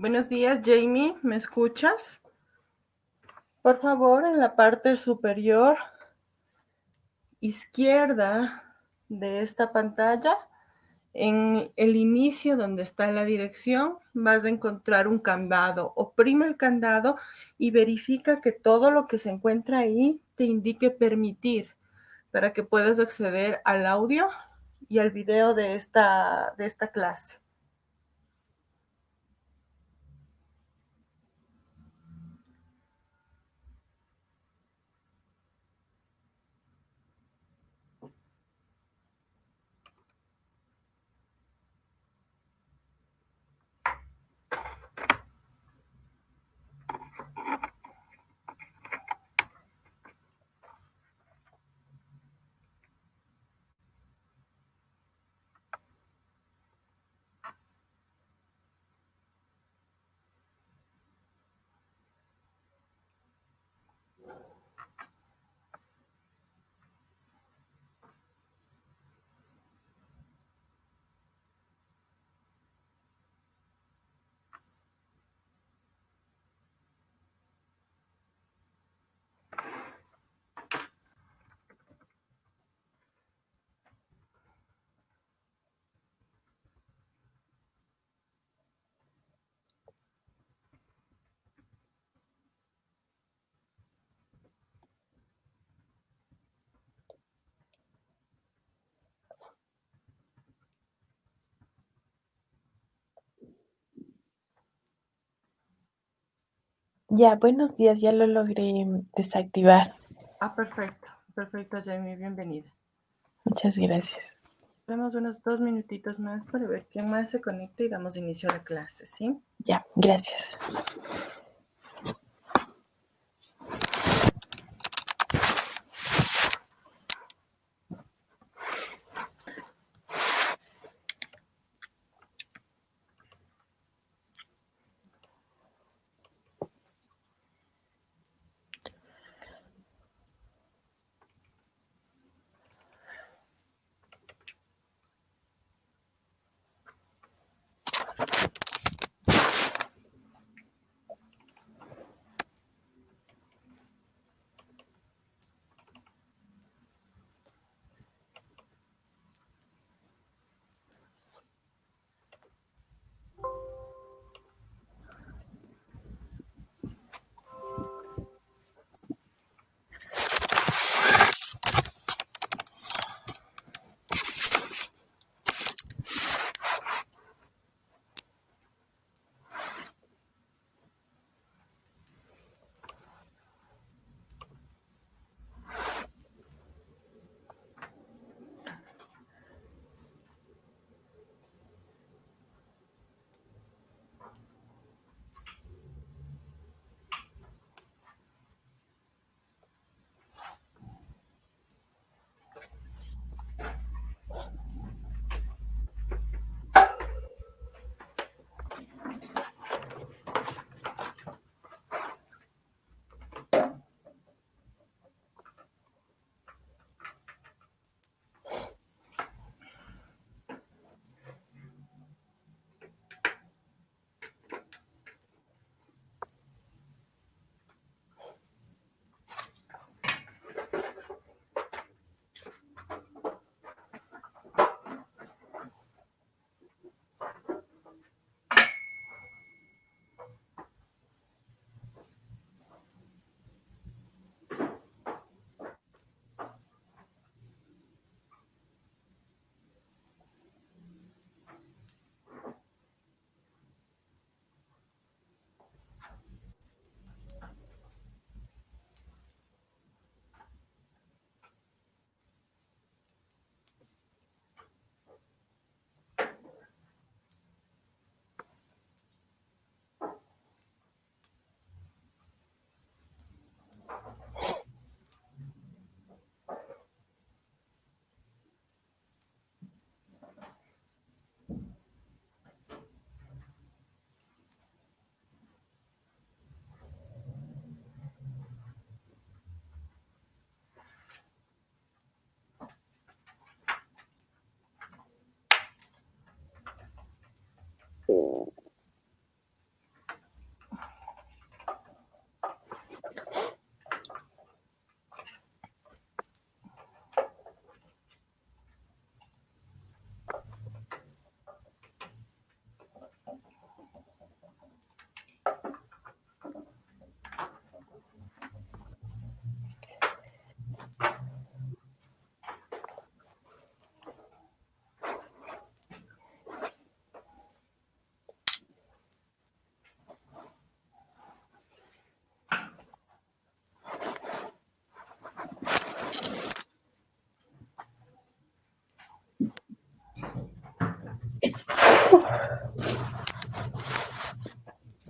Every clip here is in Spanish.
Buenos días, Jamie, ¿me escuchas? Por favor, en la parte superior izquierda de esta pantalla, en el inicio donde está la dirección, vas a encontrar un candado. Oprime el candado y verifica que todo lo que se encuentra ahí te indique permitir para que puedas acceder al audio y al video de esta clase. Ya, buenos días, ya lo logré desactivar. Perfecto, Jamie, bienvenida. Muchas gracias. Damos unos 2 minutitos más para ver quién más se conecta y damos inicio a la clase, ¿sí? Ya, gracias.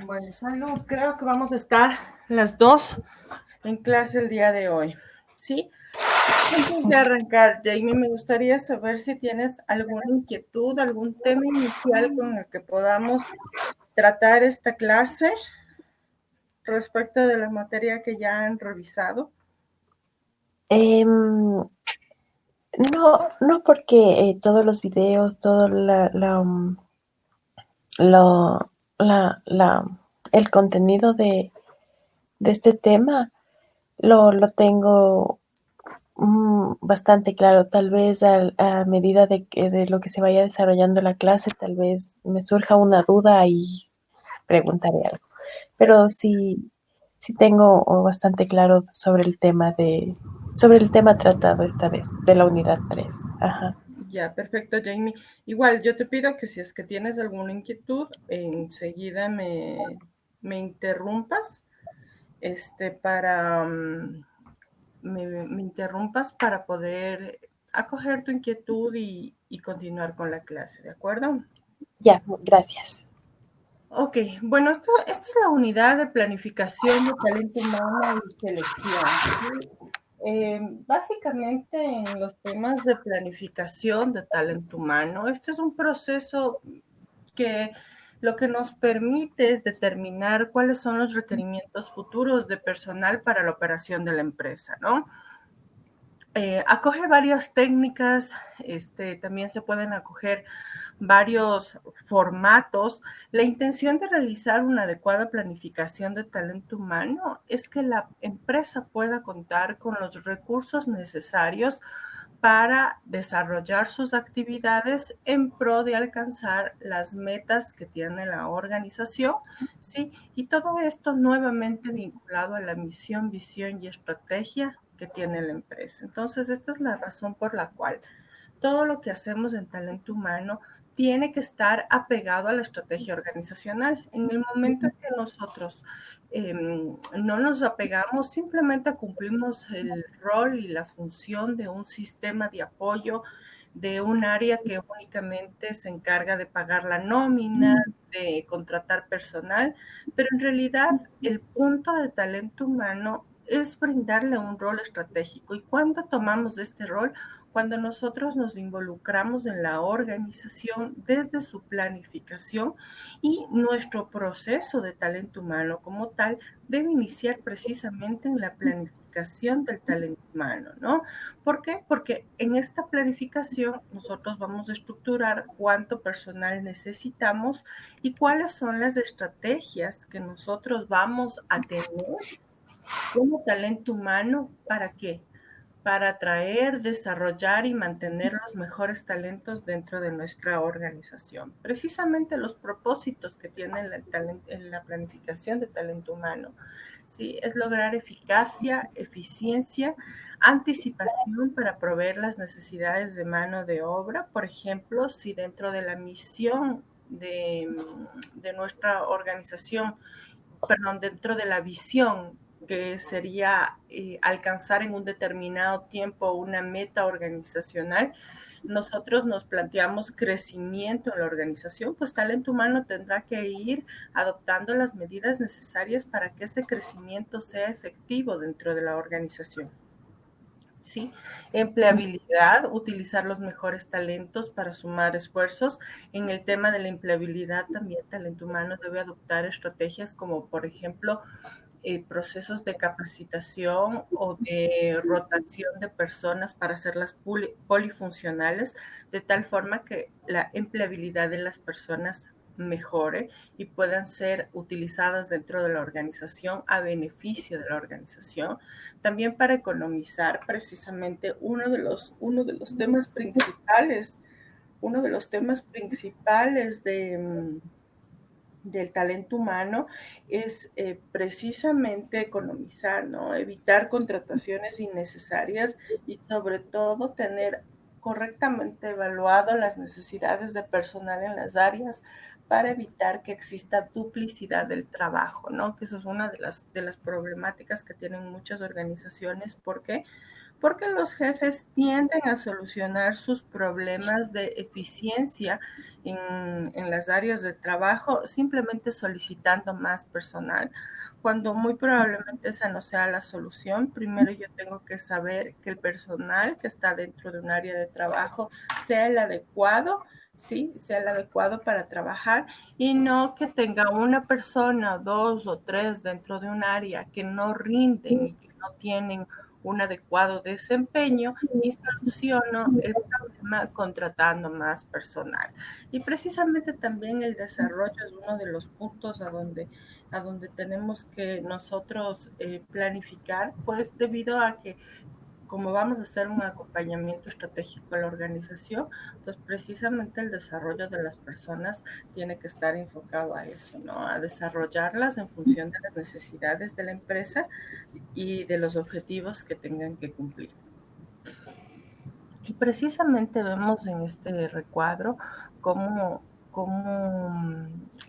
Bueno, salud. Creo que vamos a estar las dos en clase el día de hoy. ¿Sí? Antes de arrancar, Jamie, me gustaría saber si tienes alguna inquietud, algún tema inicial con el que podamos tratar esta clase respecto de la materia que ya han revisado. No, no porque todos los videos, todo lo- la- el contenido de este tema lo tengo bastante claro. Tal vez a medida de lo que se vaya desarrollando la clase, tal vez me surja una duda y preguntaré algo. Pero sí tengo bastante claro sobre el tema tratado esta vez, de la unidad 3. Ajá. Ya, perfecto, Jamie. Igual, yo te pido que si es que tienes alguna inquietud, enseguida me interrumpas, para me interrumpas para poder acoger tu inquietud y continuar con la clase, ¿de acuerdo? Ya, gracias. Ok, bueno, esta es la unidad de planificación de talento humano y selección. ¿Sí? Básicamente en los temas de planificación de talento humano, este es un proceso que lo que nos permite es determinar cuáles son los requerimientos futuros de personal para la operación de la empresa, ¿no? Acoge varias técnicas, también se pueden acoger varios formatos. La intención de realizar una adecuada planificación de talento humano es que la empresa pueda contar con los recursos necesarios para desarrollar sus actividades en pro de alcanzar las metas que tiene la organización, ¿sí? Y todo esto nuevamente vinculado a la misión, visión y estrategia que tiene la empresa. Entonces, esta es la razón por la cual todo lo que hacemos en talento humano tiene que estar apegado a la estrategia organizacional. En el momento en que nosotros no nos apegamos, simplemente cumplimos el rol y la función de un sistema de apoyo de un área que únicamente se encarga de pagar la nómina, de contratar personal, pero en realidad el punto de talento humano es brindarle un rol estratégico. ¿Y cuándo tomamos este rol? Cuando nosotros nos involucramos en la organización desde su planificación y nuestro proceso de talento humano como tal debe iniciar precisamente en la planificación del talento humano, ¿no? ¿Por qué? Porque en esta planificación nosotros vamos a estructurar cuánto personal necesitamos y cuáles son las estrategias que nosotros vamos a tener como talento humano. ¿Para qué? Para atraer, desarrollar y mantener los mejores talentos dentro de nuestra organización. Precisamente los propósitos que tiene la planificación de talento humano, ¿sí? Es lograr eficacia, eficiencia, anticipación para proveer las necesidades de mano de obra. Por ejemplo, si dentro de la misión de nuestra organización, perdón, dentro de la visión que sería alcanzar en un determinado tiempo una meta organizacional, nosotros nos planteamos crecimiento en la organización, pues talento humano tendrá que ir adoptando las medidas necesarias para que ese crecimiento sea efectivo dentro de la organización. ¿Sí? Empleabilidad, utilizar los mejores talentos para sumar esfuerzos. En el tema de la empleabilidad también talento humano debe adoptar estrategias como, por ejemplo, procesos de capacitación o de rotación de personas para hacerlas polifuncionales, de tal forma que la empleabilidad de las personas mejore y puedan ser utilizadas dentro de la organización a beneficio de la organización. También para economizar, precisamente uno de los temas principales, uno de los temas principales del talento humano es precisamente economizar, ¿no? Evitar contrataciones innecesarias y sobre todo tener correctamente evaluado las necesidades de personal en las áreas para evitar que exista duplicidad del trabajo, ¿no? Que eso es una de las problemáticas que tienen muchas organizaciones. ¿Por qué? porque los jefes tienden a solucionar sus problemas de eficiencia en las áreas de trabajo simplemente solicitando más personal, cuando muy probablemente esa no sea la solución. Primero yo tengo que saber que el personal que está dentro de un área de trabajo sea el adecuado, ¿sí? Sea el adecuado para trabajar, y no que tenga una persona, dos o tres dentro de un área que no rinden y que no tienen un adecuado desempeño, y soluciono el problema contratando más personal. Y precisamente también el desarrollo es uno de los puntos a donde tenemos que nosotros planificar, pues debido a que como vamos a hacer un acompañamiento estratégico a la organización, pues precisamente el desarrollo de las personas tiene que estar enfocado a eso, ¿no? A desarrollarlas en función de las necesidades de la empresa y de los objetivos que tengan que cumplir. Y precisamente vemos en este recuadro cómo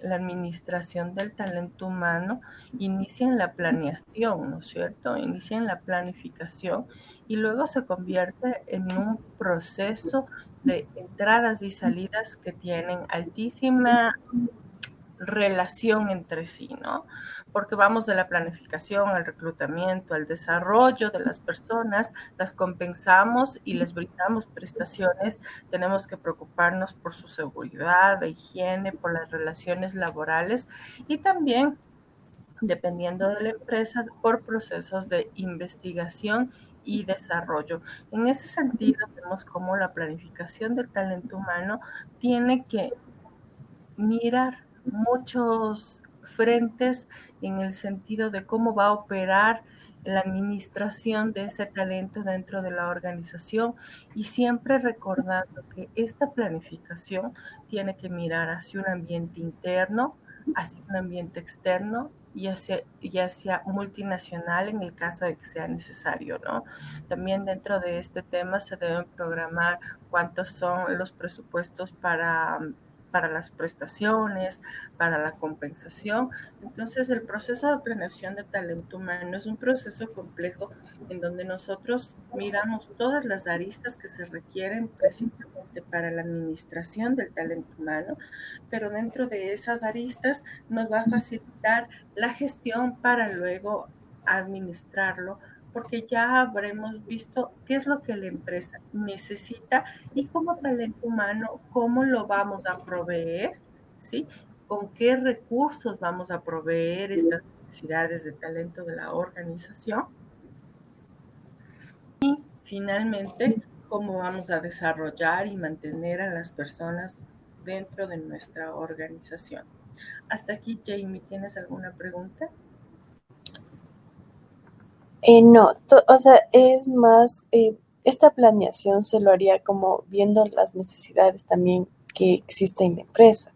la administración del talento humano inicia en la planeación, ¿no es cierto? Inicia en la planificación y luego se convierte en un proceso de entradas y salidas que tienen altísima relación entre sí, ¿no? Porque vamos de la planificación al reclutamiento, al desarrollo de las personas, las compensamos y les brindamos prestaciones, tenemos que preocuparnos por su seguridad, de higiene, por las relaciones laborales y también, dependiendo de la empresa, por procesos de investigación y desarrollo. En ese sentido, vemos cómo la planificación del talento humano tiene que mirar muchos frentes en el sentido de cómo va a operar la administración de ese talento dentro de la organización, y siempre recordando que esta planificación tiene que mirar hacia un ambiente interno, hacia un ambiente externo y hacia multinacional en el caso de que sea necesario, ¿no? También dentro de este tema se deben programar cuántos son los presupuestos para las prestaciones, para la compensación. Entonces, el proceso de planeación de talento humano es un proceso complejo en donde nosotros miramos todas las aristas que se requieren precisamente para la administración del talento humano, pero dentro de esas aristas nos va a facilitar la gestión para luego administrarlo, porque ya habremos visto qué es lo que la empresa necesita y como talento humano, cómo lo vamos a proveer, ¿sí? ¿Con qué recursos vamos a proveer estas necesidades de talento de la organización? Finalmente, cómo vamos a desarrollar y mantener a las personas dentro de nuestra organización. Hasta aquí, Jamie, ¿tienes alguna pregunta? No, o sea, es más, esta planeación se lo haría como viendo las necesidades también que existen en la empresa.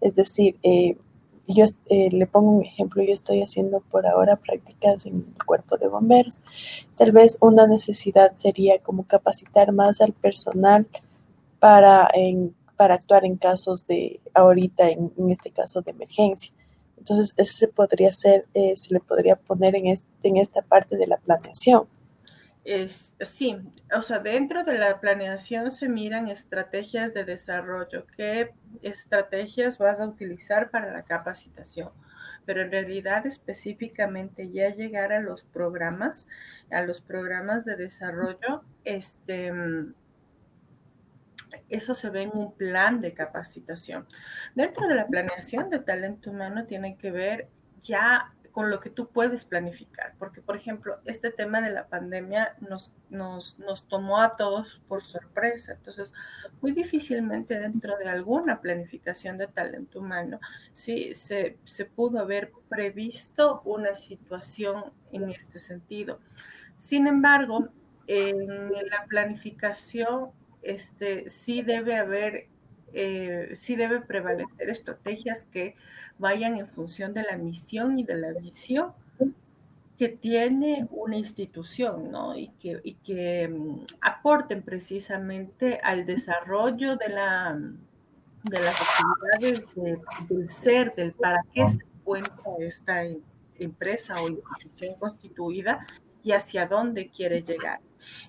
Es decir, yo le pongo un ejemplo, yo estoy haciendo por ahora prácticas en el cuerpo de bomberos. Tal vez una necesidad sería como capacitar más al personal para actuar en casos de, ahorita en este caso de emergencia. Entonces, ese se podría hacer, se le podría poner en esta parte de la planeación. Sí, o sea, dentro de la planeación se miran estrategias de desarrollo. ¿Qué estrategias vas a utilizar para la capacitación? Pero en realidad específicamente ya llegar a los programas de desarrollo, eso se ve en un plan de capacitación. Dentro de la planeación de talento humano tiene que ver ya con lo que tú puedes planificar, porque por ejemplo, este tema de la pandemia nos tomó a todos por sorpresa, entonces muy difícilmente dentro de alguna planificación de talento humano sí se pudo haber previsto una situación en este sentido. Sin embargo, en la planificación sí debe haber, sí debe prevalecer estrategias que vayan en función de la misión y de la visión que tiene una institución, ¿no? Y que aporten precisamente al desarrollo de las actividades del ser, del para qué se encuentra esta empresa o institución constituida, y hacia dónde quiere llegar.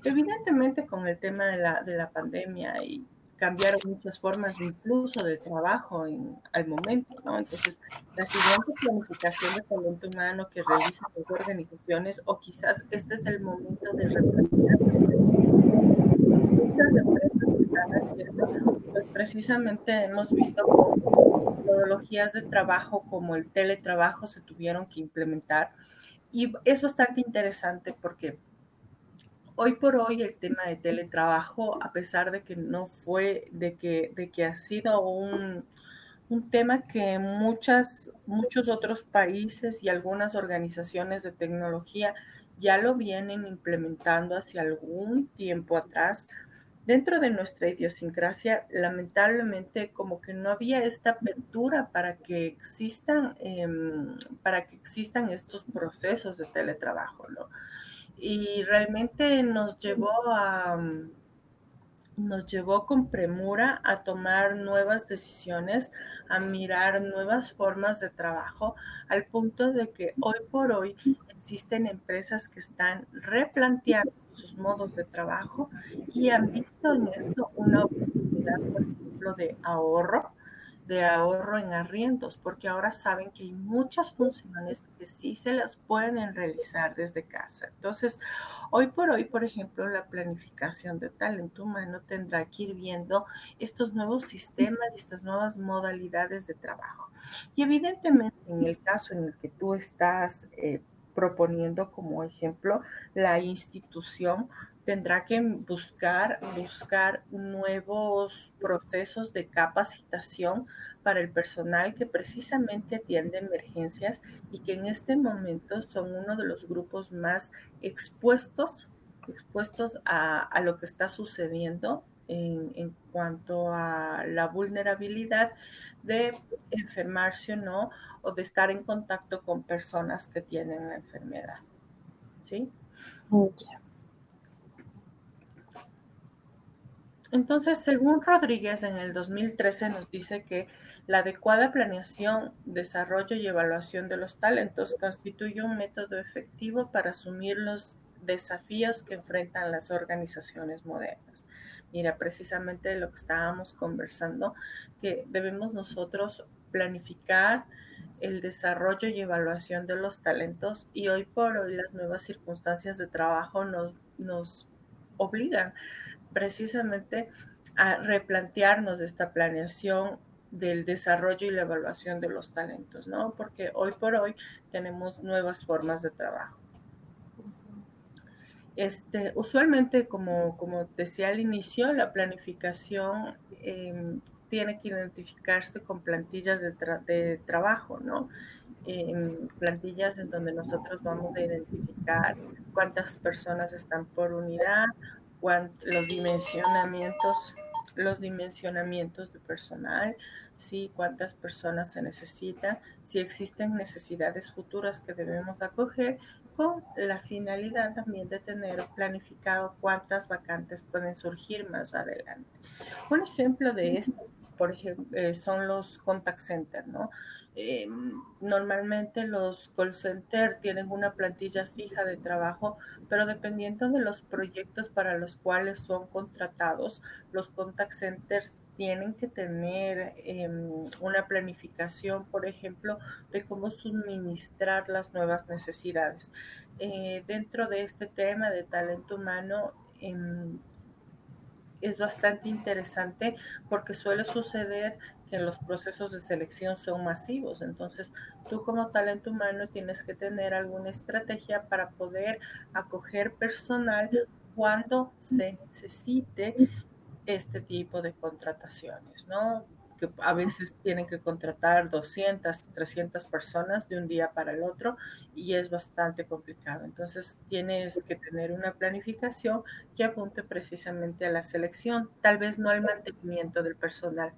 Evidentemente, con el tema de la pandemia y cambiaron muchas formas incluso de trabajo al momento, ¿no? Entonces, la siguiente planificación de talento humano que realizan las organizaciones, o quizás este es el momento de replantear muchas empresas que están haciendo, pues precisamente hemos visto cómo metodologías de trabajo como el teletrabajo se tuvieron que implementar. Y es bastante interesante porque hoy por hoy el tema de teletrabajo, a pesar de que no fue, de que ha sido un tema que muchos otros países y algunas organizaciones de tecnología ya lo vienen implementando hace algún tiempo atrás. Dentro de nuestra idiosincrasia, lamentablemente, como que no había esta apertura para que existan estos procesos de teletrabajo, ¿no? Y realmente nos llevó con premura a tomar nuevas decisiones, a mirar nuevas formas de trabajo, al punto de que hoy por hoy existen empresas que están replanteando sus modos de trabajo y han visto en esto una oportunidad, por ejemplo, de ahorro en arriendos, porque ahora saben que hay muchas funciones que sí se las pueden realizar desde casa. Entonces, hoy por hoy, por ejemplo, la planificación de talento humano tendrá que ir viendo estos nuevos sistemas y estas nuevas modalidades de trabajo. Y evidentemente, en el caso en el que tú estás proponiendo como ejemplo, la institución tendrá que buscar nuevos procesos de capacitación para el personal que precisamente atiende emergencias y que en este momento son uno de los grupos más expuestos a lo que está sucediendo en cuanto a la vulnerabilidad de enfermarse o no, o de estar en contacto con personas que tienen la enfermedad. ¿Sí? Ya. Entonces, según Rodríguez, en el 2013 nos dice que la adecuada planeación, desarrollo y evaluación de los talentos constituye un método efectivo para asumir los desafíos que enfrentan las organizaciones modernas. Mira, precisamente de lo que estábamos conversando, que debemos nosotros planificar el desarrollo y evaluación de los talentos, y hoy por hoy las nuevas circunstancias de trabajo nos obligan precisamente a replantearnos esta planeación del desarrollo y la evaluación de los talentos, ¿no? Porque hoy por hoy tenemos nuevas formas de trabajo. Usualmente, como decía al inicio, la planificación tiene que identificarse con plantillas de trabajo, ¿no? Plantillas en donde nosotros vamos a identificar cuántas personas están por unidad, los los dimensionamientos de personal, sí, cuántas personas se necesitan, si existen necesidades futuras que debemos acoger, con la finalidad también de tener planificado cuántas vacantes pueden surgir más adelante. Un ejemplo de esto, por ejemplo, son los contact centers, ¿no? Eh, Normalmente los call centers tienen una plantilla fija de trabajo, pero dependiendo de los proyectos para los cuales son contratados, los contact centers tienen que tener una planificación, por ejemplo, de cómo suministrar las nuevas necesidades. Dentro de este tema de talento humano, es bastante interesante porque suele suceder que los procesos de selección son masivos. Entonces, tú como talento humano tienes que tener alguna estrategia para poder acoger personal cuando se necesite este tipo de contrataciones, ¿no? Que a veces tienen que contratar 200, 300 personas de un día para el otro y es bastante complicado. Entonces tienes que tener una planificación que apunte precisamente a la selección, tal vez no al mantenimiento del personal.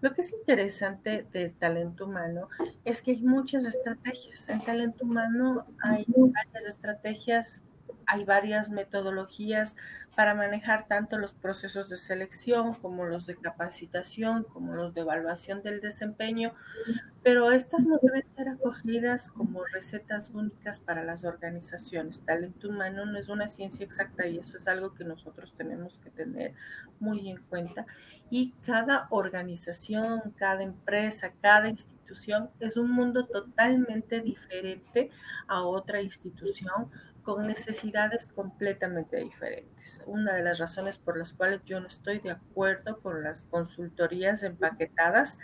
Lo que es interesante del talento humano es que hay muchas estrategias. En talento humano hay varias estrategias hay varias metodologías para manejar tanto los procesos de selección como los de capacitación, como los de evaluación del desempeño, pero estas no deben ser acogidas como recetas únicas para las organizaciones. Talento humano no es una ciencia exacta y eso es algo que nosotros tenemos que tener muy en cuenta. Y cada organización, cada empresa, cada institución es un mundo totalmente diferente a otra institución con necesidades completamente diferentes. Una de las razones por las cuales yo no estoy de acuerdo con las consultorías empaquetadas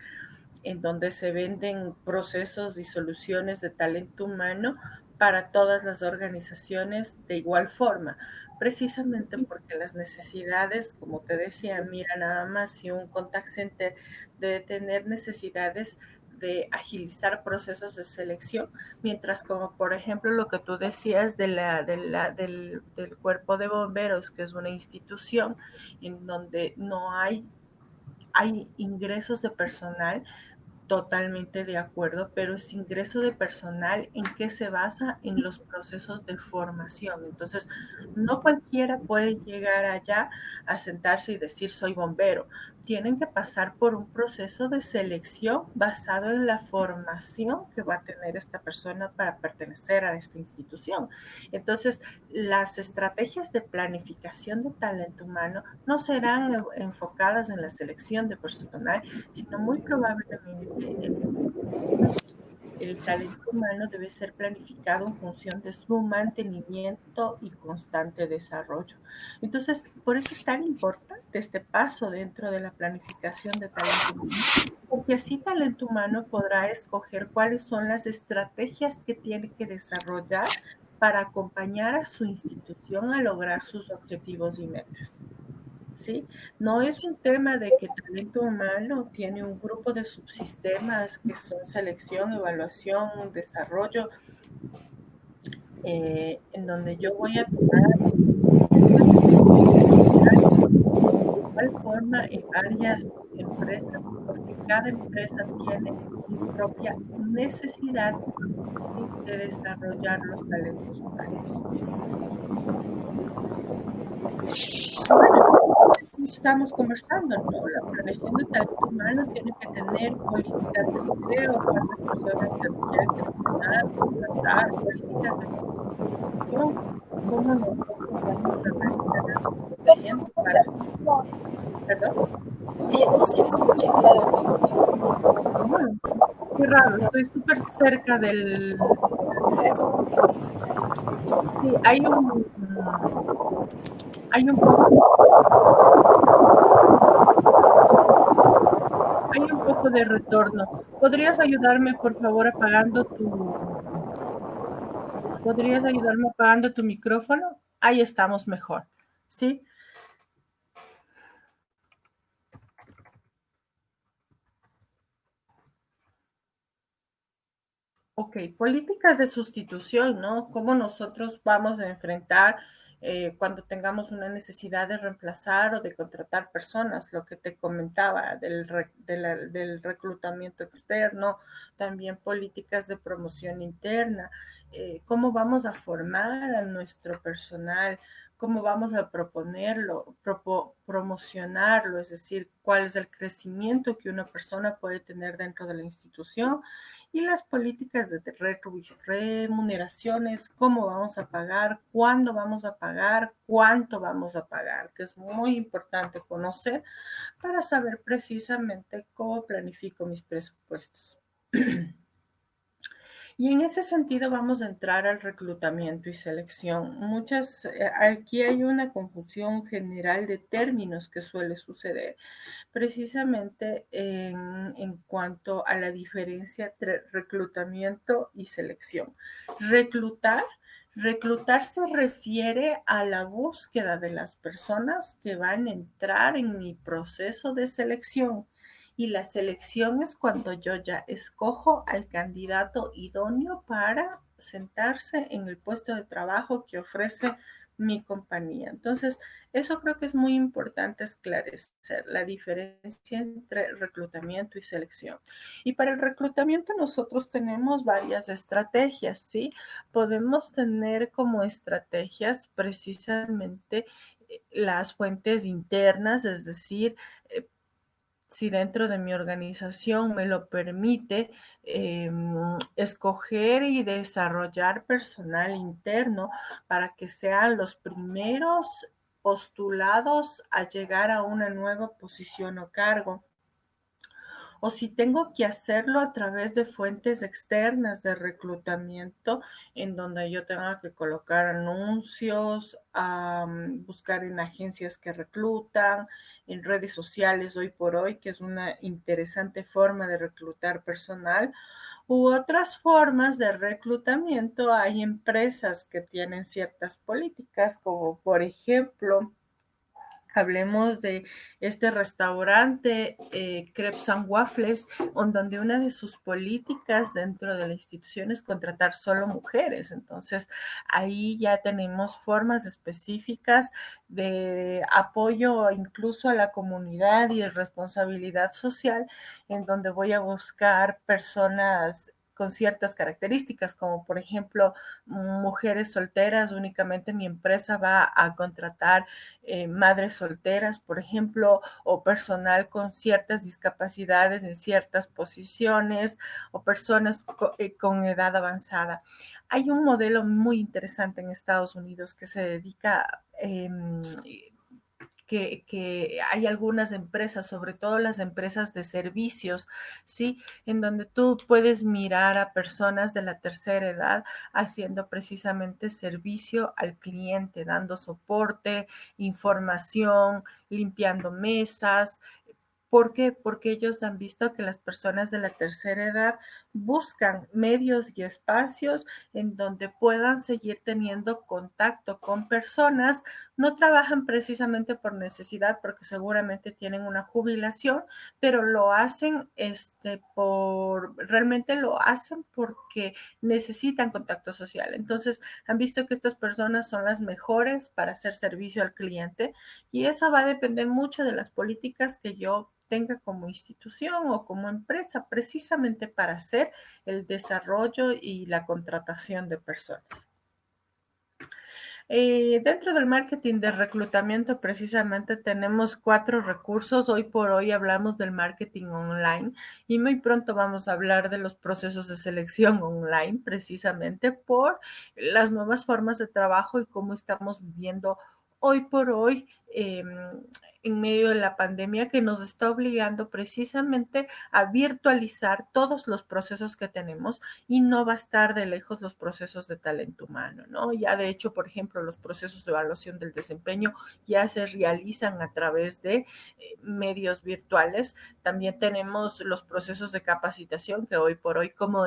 en donde se venden procesos y soluciones de talento humano para todas las organizaciones de igual forma, precisamente porque las necesidades, como te decía, mira nada más si un contact center debe tener necesidades de agilizar procesos de selección, mientras como por ejemplo lo que tú decías del cuerpo de bomberos, que es una institución en donde no hay ingresos de personal. Totalmente de acuerdo, pero ese ingreso de personal, ¿en qué se basa? En los procesos de formación. Entonces, no cualquiera puede llegar allá a sentarse y decir soy bombero. Tienen que pasar por un proceso de selección basado en la formación que va a tener esta persona para pertenecer a esta institución. Entonces, las estrategias de planificación de talento humano no serán enfocadas en la selección de personal, sino muy probablemente el talento humano debe ser planificado en función de su mantenimiento y constante desarrollo. Entonces, por eso es tan importante este paso dentro de la planificación de talento humano, porque así talento humano podrá escoger cuáles son las estrategias que tiene que desarrollar para acompañar a su institución a lograr sus objetivos y metas. ¿Sí? No es un tema de que talento humano tiene un grupo de subsistemas que son selección, evaluación, desarrollo, en donde yo voy a tomar de igual forma en varias empresas, porque cada empresa tiene su propia necesidad, ¿sí?, de desarrollar los talentos humanos. Y bueno, estamos conversando, ¿no? La planeación de talento humano tiene que tener políticas de empleo, cuántas personas se quiere seleccionar, contratar, políticas de posición, cómo nosotros vamos a realizar el reclutamiento para, perdón, No se le escucha claramente. ah, qué raro, estoy súper cerca del, sí, hay un poco, hay un poco de retorno. ¿Podrías ayudarme, por favor, ¿podrías ayudarme apagando tu micrófono? Ahí estamos mejor, ¿sí? Ok, políticas de sustitución, ¿no? ¿Cómo nosotros vamos a enfrentar cuando tengamos una necesidad de reemplazar o de contratar personas? Lo que te comentaba del reclutamiento externo, también políticas de promoción interna, cómo vamos a formar a nuestro personal, cómo vamos a promocionarlo, es decir, cuál es el crecimiento que una persona puede tener dentro de la institución y las políticas de remuneraciones, cómo vamos a pagar, cuándo vamos a pagar, cuánto vamos a pagar, que es muy importante conocer para saber precisamente cómo planifico mis presupuestos. Y en ese sentido vamos a entrar al reclutamiento y selección. Aquí hay una confusión general de términos que suele suceder precisamente en cuanto a la diferencia entre reclutamiento y selección. Reclutar, reclutar se refiere a la búsqueda de las personas que van a entrar en mi proceso de selección. Y la selección es cuando yo ya escojo al candidato idóneo para sentarse en el puesto de trabajo que ofrece mi compañía. Entonces, eso creo que es muy importante esclarecer la diferencia entre reclutamiento y selección. Y para el reclutamiento nosotros tenemos varias estrategias, ¿sí? Podemos tener como estrategias precisamente las fuentes internas, es decir, si dentro de mi organización me lo permite, escoger y desarrollar personal interno para que sean los primeros postulados a llegar a una nueva posición o cargo, o si tengo que hacerlo a través de fuentes externas de reclutamiento, en donde yo tenga que colocar anuncios, buscar en agencias que reclutan, en redes sociales hoy por hoy, que es una interesante forma de reclutar personal, u otras formas de reclutamiento. Hay empresas que tienen ciertas políticas, como por ejemplo, hablemos de este restaurante Crepes and Waffles, donde una de sus políticas dentro de la institución es contratar solo mujeres. Entonces, ahí ya tenemos formas específicas de apoyo incluso a la comunidad y de responsabilidad social, en donde voy a buscar personas con ciertas características, como por ejemplo mujeres solteras. Únicamente mi empresa va a contratar madres solteras, por ejemplo, o personal con ciertas discapacidades en ciertas posiciones, o personas con edad avanzada. Hay un modelo muy interesante en Estados Unidos que se dedica que hay algunas empresas, sobre todo las empresas de servicios, ¿sí? En donde tú puedes mirar a personas de la tercera edad haciendo precisamente servicio al cliente, dando soporte, información, limpiando mesas. ¿Por qué? Porque ellos han visto que las personas de la tercera edad buscan medios y espacios en donde puedan seguir teniendo contacto con personas. No trabajan precisamente por necesidad, porque seguramente tienen una jubilación, pero lo hacen realmente lo hacen porque necesitan contacto social. Entonces, han visto que estas personas son las mejores para hacer servicio al cliente, y eso va a depender mucho de las políticas que yo tenga como institución o como empresa, precisamente para hacer el desarrollo y la contratación de personas. Dentro del marketing de reclutamiento precisamente tenemos 4 recursos. Hoy por hoy hablamos del marketing online y muy pronto vamos a hablar de los procesos de selección online, precisamente por las nuevas formas de trabajo y cómo estamos viviendo hoy por hoy en medio de la pandemia, que nos está obligando precisamente a virtualizar todos los procesos que tenemos, y no va a estar de lejos los procesos de talento humano, ¿no? Ya de hecho, por ejemplo, los procesos de evaluación del desempeño ya se realizan a través de medios virtuales. También tenemos los procesos de capacitación que hoy por hoy, como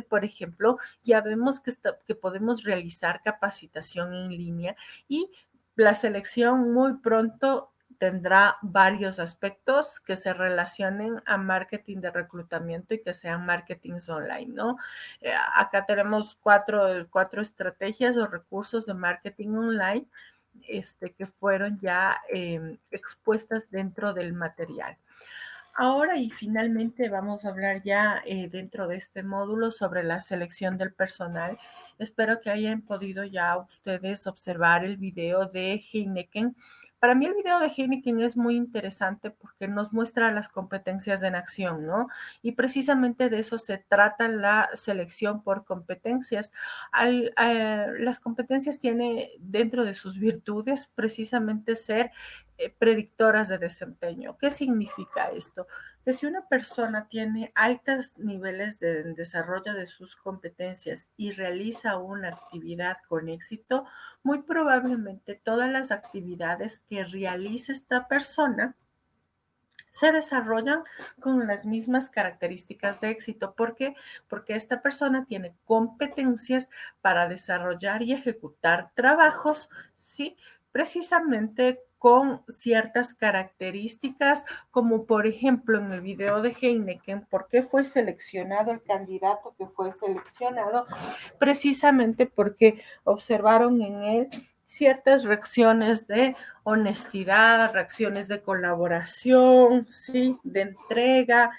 por ejemplo, ya vemos que podemos realizar capacitación en línea, y la selección muy pronto tendrá varios aspectos que se relacionen a marketing de reclutamiento y que sean marketings online, ¿no? Acá tenemos cuatro estrategias o recursos de marketing online que fueron ya expuestas dentro del material. Ahora y finalmente vamos a hablar ya dentro de este módulo sobre la selección del personal. Espero que hayan podido ya ustedes observar el video de Heineken. Para mí el video de Heineken es muy interesante porque nos muestra las competencias en acción, ¿no? Y precisamente de eso se trata la selección por competencias. Las competencias tiene dentro de sus virtudes precisamente ser predictoras de desempeño. ¿Qué significa esto? Que si una persona tiene altos niveles de desarrollo de sus competencias y realiza una actividad con éxito, muy probablemente todas las actividades que realice esta persona se desarrollan con las mismas características de éxito. ¿Por qué? Porque esta persona tiene competencias para desarrollar y ejecutar trabajos, ¿sí? Precisamente con ciertas características, como por ejemplo en el video de Heineken, ¿por qué fue seleccionado el candidato que fue seleccionado? Precisamente porque observaron en él ciertas reacciones de honestidad, reacciones de colaboración, ¿sí? De entrega,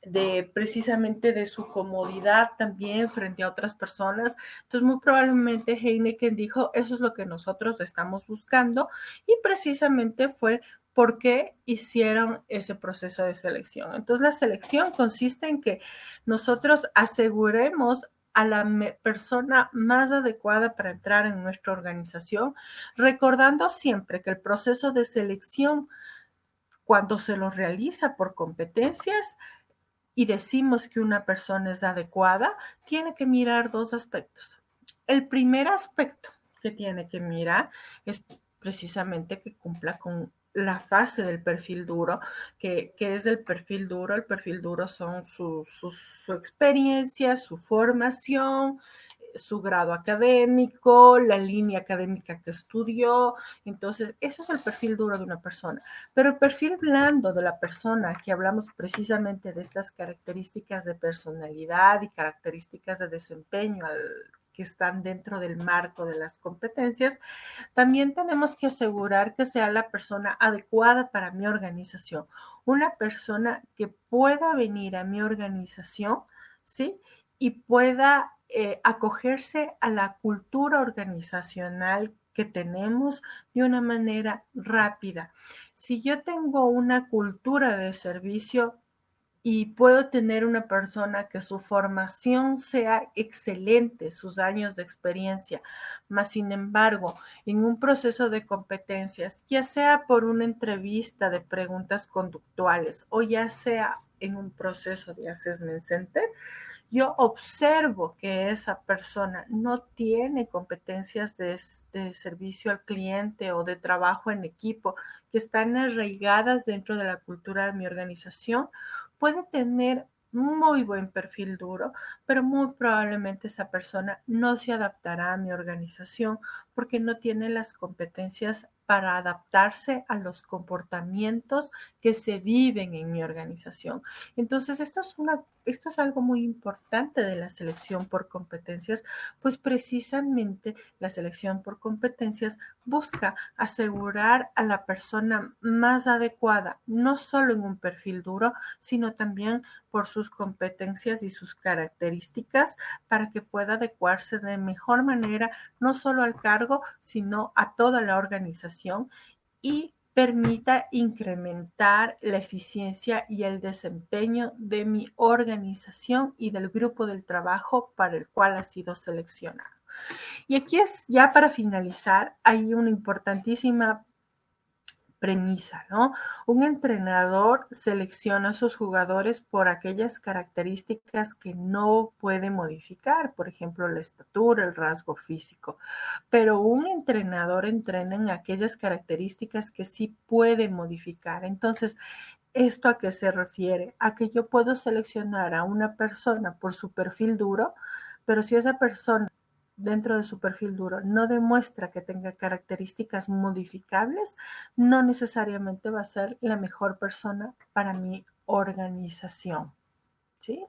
de precisamente de su comodidad también frente a otras personas. Entonces, muy probablemente Heineken dijo, eso es lo que nosotros estamos buscando, y precisamente fue porque hicieron ese proceso de selección. Entonces, la selección consiste en que nosotros aseguremos a la persona más adecuada para entrar en nuestra organización, recordando siempre que el proceso de selección, cuando se lo realiza por competencias, y decimos que una persona es adecuada, tiene que mirar dos aspectos. El primer aspecto que tiene que mirar es precisamente que cumpla con la fase del perfil duro, que es el perfil duro. El perfil duro son su experiencia, su formación, su grado académico, la línea académica que estudió. Entonces, eso es el perfil duro de una persona. Pero el perfil blando de la persona, que hablamos precisamente de estas características de personalidad y características de desempeño que están dentro del marco de las competencias, también tenemos que asegurar que sea la persona adecuada para mi organización. Una persona que pueda venir a mi organización, ¿sí? Y pueda acogerse a la cultura organizacional que tenemos de una manera rápida. Si yo tengo una cultura de servicio y puedo tener una persona que su formación sea excelente, sus años de experiencia, más sin embargo, en un proceso de competencias, ya sea por una entrevista de preguntas conductuales o ya sea en un proceso de assessment center, yo observo que esa persona no tiene competencias de servicio al cliente o de trabajo en equipo que están arraigadas dentro de la cultura de mi organización, puede tener muy buen perfil duro, pero muy probablemente esa persona no se adaptará a mi organización porque no tiene las competencias para adaptarse a los comportamientos que se viven en mi organización. Entonces, esto es algo muy importante de la selección por competencias, pues precisamente la selección por competencias busca asegurar a la persona más adecuada, no solo en un perfil duro, sino también por sus competencias y sus características para que pueda adecuarse de mejor manera, no solo al cargo, sino a toda la organización y permita incrementar la eficiencia y el desempeño de mi organización y del grupo del trabajo para el cual ha sido seleccionado. Y aquí es ya para finalizar, hay una importantísima premisa, ¿no? Un entrenador selecciona a sus jugadores por aquellas características que no puede modificar, por ejemplo, la estatura, el rasgo físico, pero un entrenador entrena en aquellas características que sí puede modificar. Entonces, ¿esto a qué se refiere? A que yo puedo seleccionar a una persona por su perfil duro, pero si esa persona dentro de su perfil duro no demuestra que tenga características modificables, no necesariamente va a ser la mejor persona para mi organización, ¿sí?